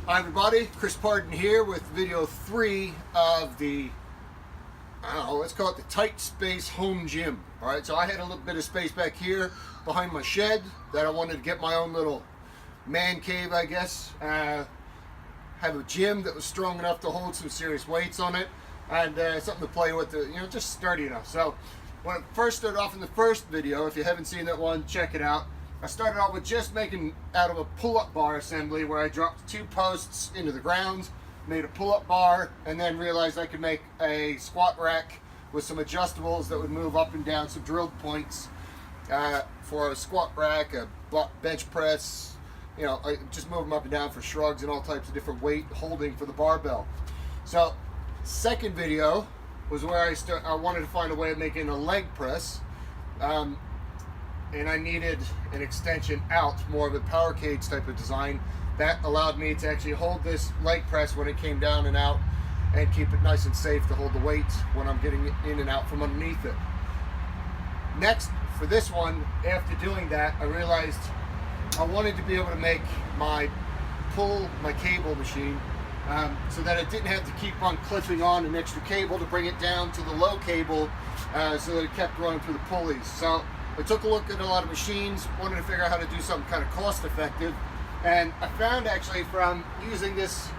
Hi everybody, Chris Pardon here with video 3 of the, let's call it the tight space home gym. Alright, so I had a little bit of space back here behind my shed that I wanted to get my own little man cave, I guess. Have a gym that was strong enough to hold some serious weights on it, and something to play with, just sturdy enough. So when I first started off in the first video, if you haven't seen that one, check it out. I started out with just making out of a pull-up bar assembly where I dropped 2 posts into the ground, made a pull-up bar, and then realized I could make a squat rack with some adjustables that would move up and down, some drilled points for a squat rack, a bench press, I just move them up and down for shrugs and all types of different weight holding for the barbell. So second video was where I wanted to find a way of making a leg press. And I needed an extension out, more of a power cage type of design that allowed me to actually hold this leg press when it came down and out and keep it nice and safe to hold the weight when I'm getting it in and out from underneath it. Next, for this one, after doing that, I realized I wanted to be able to make my cable machine so that it didn't have to keep on clipping on an extra cable to bring it down to the low cable so that it kept running through the pulleys. So I took a look at a lot of machines, wanted to figure out how to do something kind of cost effective, and I found actually from using it's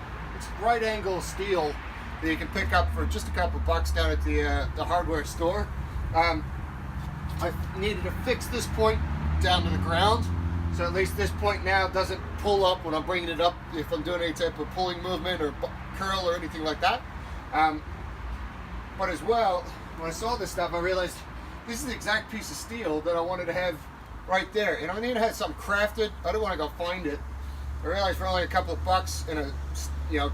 right angle steel that you can pick up for just a couple bucks down at the hardware store. I needed to fix this point down to the ground, so at least this point now doesn't pull up when I'm bringing it up if I'm doing any type of pulling movement or curl or anything like that. But as well, when I saw this stuff, I realized this is the exact piece of steel that I wanted to have right there. And I needed to have something crafted. I didn't want to go find it. I realized for only a couple of bucks and a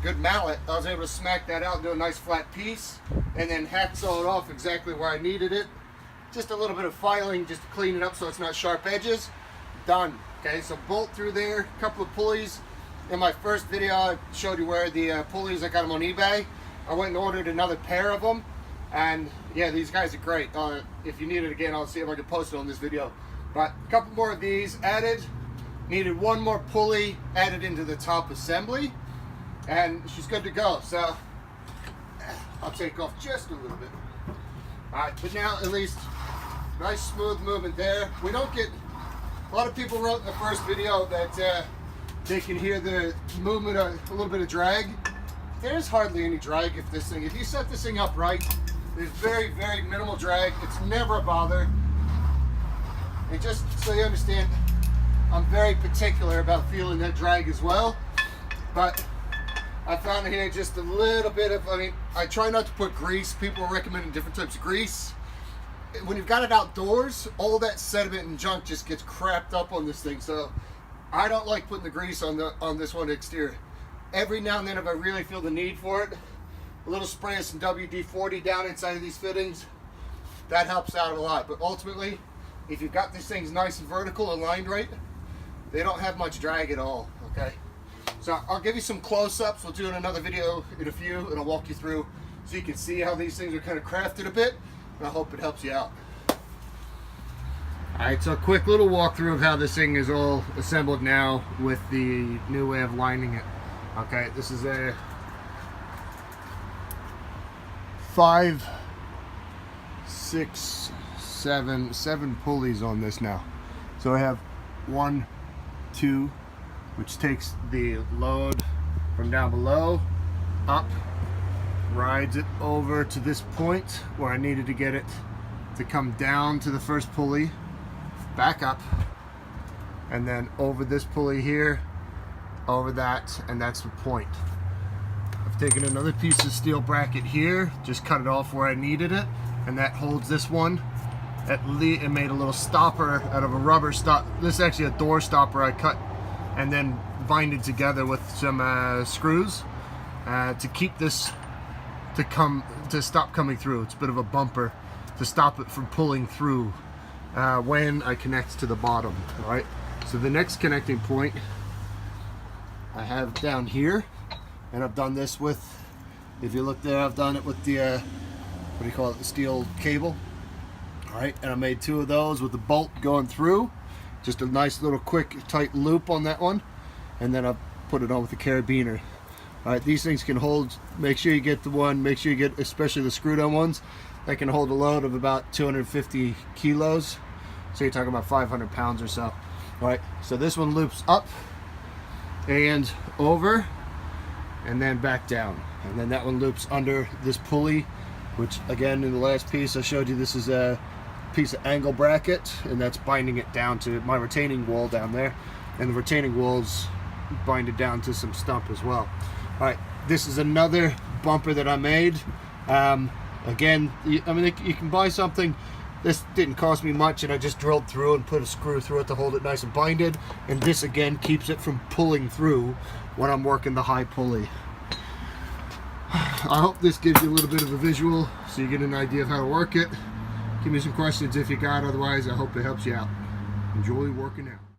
good mallet, I was able to smack that out and do a nice flat piece and then hacksaw it off exactly where I needed it. Just a little bit of filing just to clean it up so it's not sharp edges. Done. Okay, so bolt through there, a couple of pulleys. In my first video, I showed you where the pulleys, I got them on eBay. I went and ordered another pair of them. And yeah, these guys are great. If you need it again, I'll see if I can post it on this video. But a couple more of these added. Needed one more pulley added into the top assembly. And she's good to go. So I'll take off just a little bit. Alright, but now at least nice smooth movement there. We don't get, a lot of people wrote in the first video that they can hear the movement, a little bit of drag. There's hardly any drag if you set this thing up right. There's very, very minimal drag. It's never a bother. And just so you understand, I'm very particular about feeling that drag as well. But I found here just a little bit of, I try not to put grease. People are recommending different types of grease. When you've got it outdoors, all that sediment and junk just gets crapped up on this thing. So I don't like putting the grease on this one exterior. Every now and then, if I really feel the need for it, a little spray of some WD-40 down inside of these fittings, that helps out a lot. But ultimately, if you've got these things nice and vertical, aligned right, they don't have much drag at all, okay? So I'll give you some close-ups. We'll do in another video in a few, and I'll walk you through so you can see how these things are kind of crafted a bit, and I hope it helps you out. Alright, so a quick little walkthrough of how this thing is all assembled now with the new way of lining it. Okay, this is a 5, 6, 7 pulleys on this now. So I have 1, 2, which takes the load from down below up, rides it over to this point where I needed to get it to come down to the first pulley, back up, and then over this pulley here, over that, and that's the point. I've taken another piece of steel bracket here, just cut it off where I needed it, and that holds this one. It made a little stopper out of a rubber stop. This is actually a door stopper I cut and then binded together with some screws to keep this to stop coming through. It's a bit of a bumper to stop it from pulling through when I connect to the bottom. All right. So the next connecting point I have down here, and I've done this with, if you look there, I've done it with the what do you call it, the steel cable. All right, and I made 2 of those with the bolt going through, just a nice little quick tight loop on that one, and then I've put it on with the carabiner. All right, these things can hold, make sure you get the one, make sure you get especially the screwed on ones that can hold a load of about 250 kilos. So you're talking about 500 pounds or so. All right, so this one loops up and over and then back down. And then that one loops under this pulley, which again, in the last piece I showed you, this is a piece of angle bracket, and that's binding it down to my retaining wall down there, and the retaining wall's binded down to some stump as well. All right, this is another bumper that I made. Again, you can buy something. This didn't cost me much, and I just drilled through and put a screw through it to hold it nice and binded, and this again keeps it from pulling through when I'm working the high pulley. I hope this gives you a little bit of a visual so you get an idea of how to work it. Give me some questions if you got, otherwise I hope it helps you out. Enjoy working out.